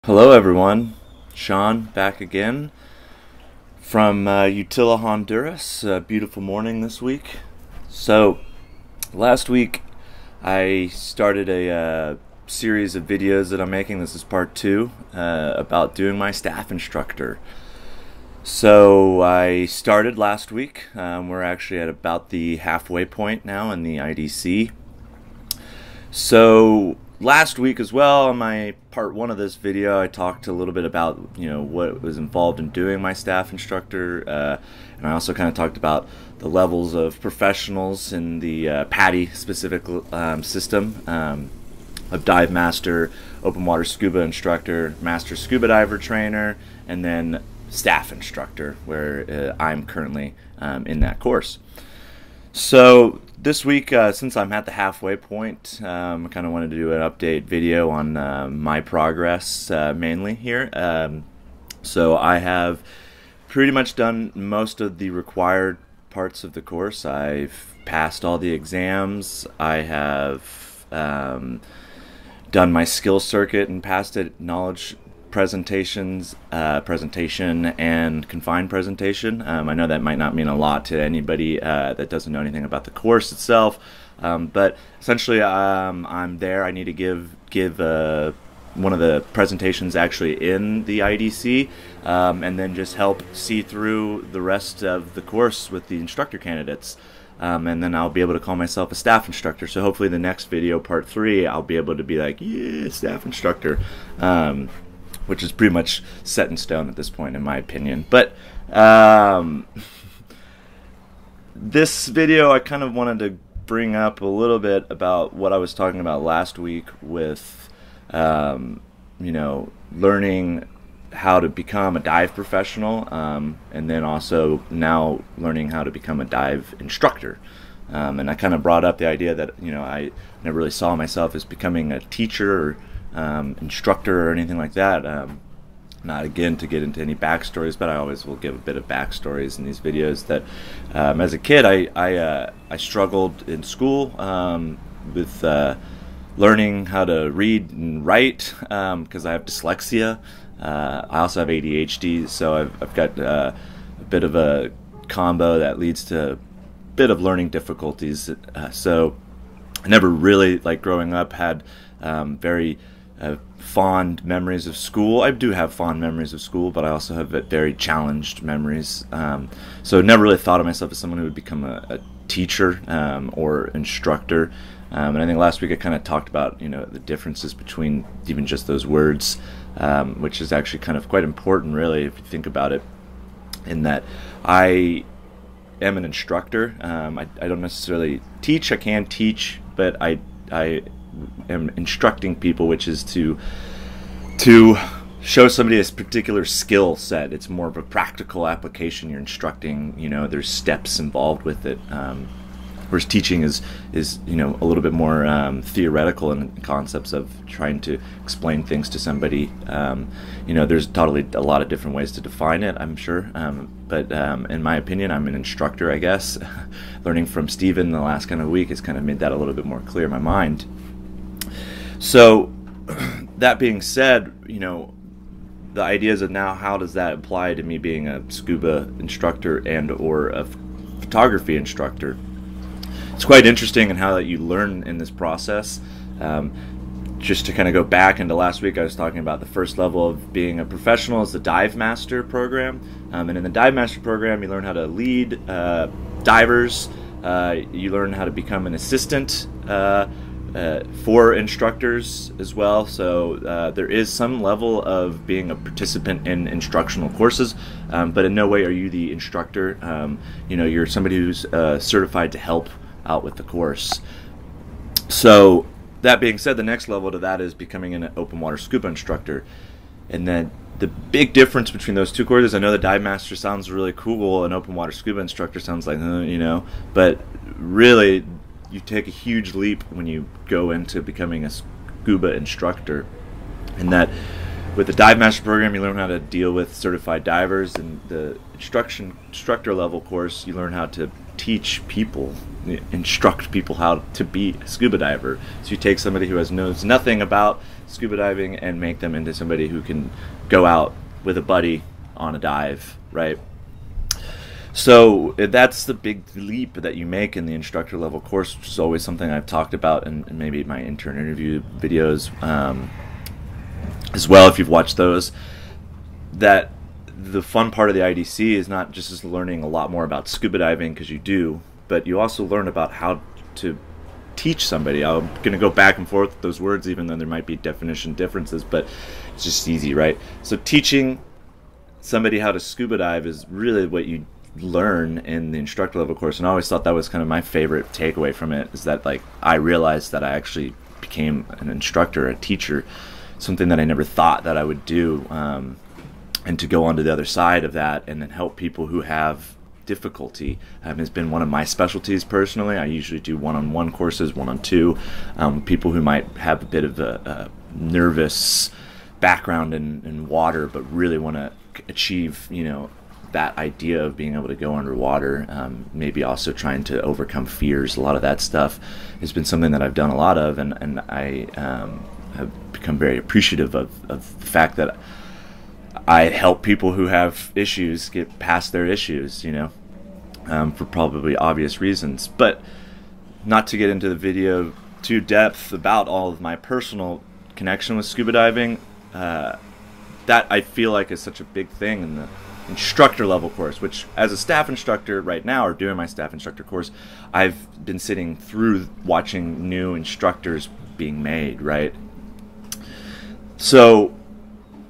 Hello everyone, Sean back again from Utila, Honduras. A beautiful morning this week. So last week I started a series of videos that I'm making. This is part 2 about doing my staff instructor. So I started last week. We're actually at about the halfway point now in the IDC. So last week as well, on my part 1 of this video, I talked a little bit about what was involved in doing my staff instructor, and I also kind of talked about the levels of professionals in the PADI specific system of dive master, open water scuba instructor, master scuba diver trainer, and then staff instructor, where I'm currently in that course. So this week, since I'm at the halfway point, I kind of wanted to do an update video on my progress mainly here. So I have pretty much done most of the required parts of the course. I've passed all the exams. I have done my skill circuit and passed it, knowledge presentation and confined presentation. I know that might not mean a lot to anybody that doesn't know anything about the course itself, but essentially I'm there. I need to give one of the presentations actually in the IDC, and then just help see through the rest of the course with the instructor candidates. And then I'll be able to call myself a staff instructor. So hopefully the next video, part 3, I'll be able to be like, yeah, staff instructor. Which is pretty much set in stone at this point, in my opinion. But this video, I kind of wanted to bring up a little bit about what I was talking about last week with, learning how to become a dive professional, and then also now learning how to become a dive instructor. And I kind of brought up the idea that I never really saw myself as becoming a teacher or instructor or anything like that. Not again to get into any backstories, but I always will give a bit of backstories in these videos. That as a kid, I struggled in school with learning how to read and write because I have dyslexia. I also have ADHD, so I've got a bit of a combo that leads to a bit of learning difficulties. So I never really, like growing up, had very fond memories of school. I do have fond memories of school, but I also have very challenged memories. So never really thought of myself as someone who would become a teacher or instructor. And I think last week I kind of talked about the differences between even just those words, which is actually kind of quite important, really, if you think about it. In that I am an instructor. I don't necessarily teach. I can teach, but I am instructing people, which is to show somebody a particular skill set. It's more of a practical application. You're instructing, there's steps involved with it. Whereas teaching is a little bit more theoretical in concepts of trying to explain things to somebody. There's totally a lot of different ways to define it, I'm sure. But in my opinion, I'm an instructor, I guess. Learning from Steven the last kind of week has kind of made that a little bit more clear in my mind. So that being said, the ideas of now, how does that apply to me being a scuba instructor and or a photography instructor? It's quite interesting in how that you learn in this process. Just to kind of go back into last week, I was talking about the first level of being a professional is the Dive Master program. And in the Dive Master program, you learn how to lead divers. You learn how to become an assistant for instructors as well. So there is some level of being a participant in instructional courses, but in no way are you the instructor. You're somebody who's certified to help out with the course. So that being said, the next level to that is becoming an open water scuba instructor. And then the big difference between those two courses, I know the Dive Master sounds really cool, and open water scuba instructor sounds like, but really you take a huge leap when you go into becoming a scuba instructor. And that with the Dive Master program, you learn how to deal with certified divers, and the instructor level course, you learn how to teach people, instruct people how to be a scuba diver. So you take somebody who knows nothing about scuba diving and make them into somebody who can go out with a buddy on a dive, right? So that's the big leap that you make in the instructor level course, which is always something I've talked about in maybe my intern interview videos as well, if you've watched those. That the fun part of the IDC is not just learning a lot more about scuba diving, because you do, but you also learn about how to teach somebody. I'm going to go back and forth with those words, even though there might be definition differences, but it's just easy, right? So teaching somebody how to scuba dive is really what you learn in the instructor level course. And I always thought that was kind of my favorite takeaway from it, is that like I realized that I actually became an instructor, a teacher, something that I never thought that I would do, and to go on to the other side of that and then help people who have difficulty has been one of my specialties personally. I usually do one-on-one courses, one-on-two, people who might have a bit of a nervous background in water but really want to achieve, you know, that idea of being able to go underwater, maybe also trying to overcome fears. A lot of that stuff has been something that I've done a lot of, and I have become very appreciative of the fact that I help people who have issues get past their issues, you know, for probably obvious reasons. But not to get into the video too depth about all of my personal connection with scuba diving, that I feel like is such a big thing in the instructor level course, which as a staff instructor right now, or doing my staff instructor course, I've been sitting through watching new instructors being made, right? So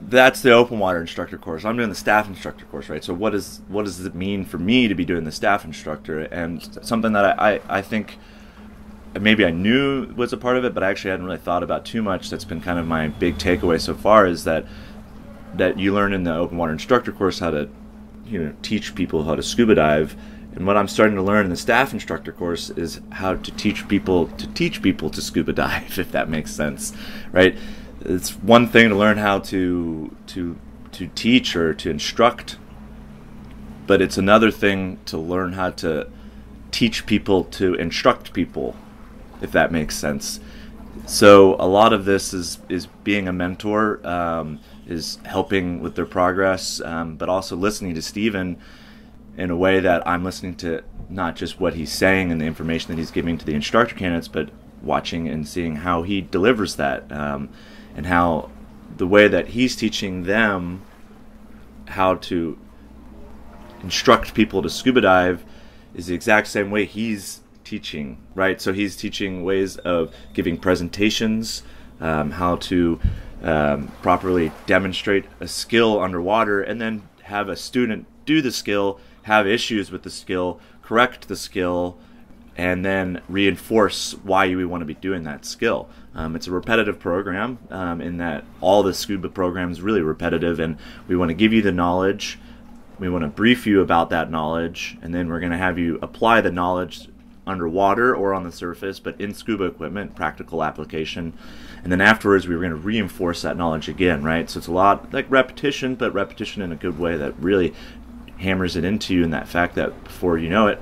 that's the open water instructor course. I'm doing the staff instructor course, right? So what does it mean for me to be doing the staff instructor? And something that I think maybe I knew was a part of it, but I actually hadn't really thought about too much. That's been kind of my big takeaway so far, is that you learn in the open water instructor course how to, you know, teach people how to scuba dive. And what I'm starting to learn in the staff instructor course is how to teach people to scuba dive, if that makes sense, right? It's one thing to learn how to teach or to instruct, but it's another thing to learn how to teach people to instruct people, if that makes sense. So a lot of this is being a mentor, is helping with their progress, but also listening to Steven in a way that I'm listening to not just what he's saying and the information that he's giving to the instructor candidates, but watching and seeing how he delivers that, and how the way that he's teaching them how to instruct people to scuba dive is the exact same way he's teaching, right? So he's teaching ways of giving presentations, how to properly demonstrate a skill underwater, and then have a student do the skill, have issues with the skill, correct the skill, and then reinforce why you want to be doing that skill. It's a repetitive program, in that all the scuba program is really repetitive, and we want to give you the knowledge, we want to brief you about that knowledge, and then we're going to have you apply the knowledge underwater or on the surface, but in scuba equipment, practical application. And then afterwards we're going to reinforce that knowledge again, right? So it's a lot like repetition, but repetition in a good way that really hammers it into you, in that fact that before you know it,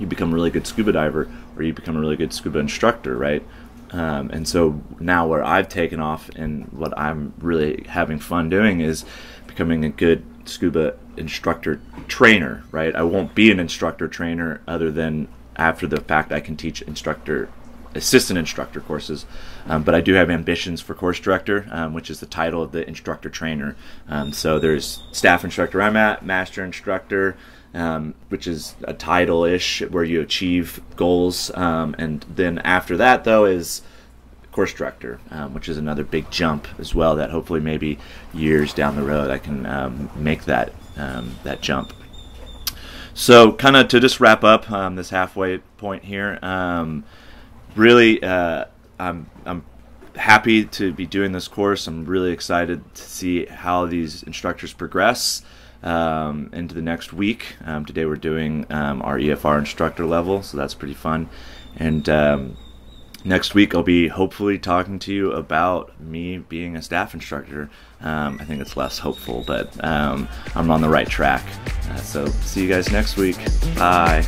you become a really good scuba diver, or you become a really good scuba instructor, right? And so now where I've taken off and what I'm really having fun doing is becoming a good scuba instructor trainer, right? I won't be an instructor trainer other than after the fact I can teach assistant instructor courses, but I do have ambitions for course director, which is the title of the instructor trainer. So there's staff instructor I'm at, master instructor, which is a title-ish where you achieve goals, and then after that though is course director, which is another big jump as well, that hopefully maybe years down the road I can make that jump. So kind of to just wrap up this halfway point here, really I'm happy to be doing this course. I'm really excited to see how these instructors progress into the next week. Today we're doing our EFR instructor level, so that's pretty fun. And next week I'll be hopefully talking to you about me being a staff instructor. I think it's less hopeful, but I'm on the right track. So see you guys next week. Bye.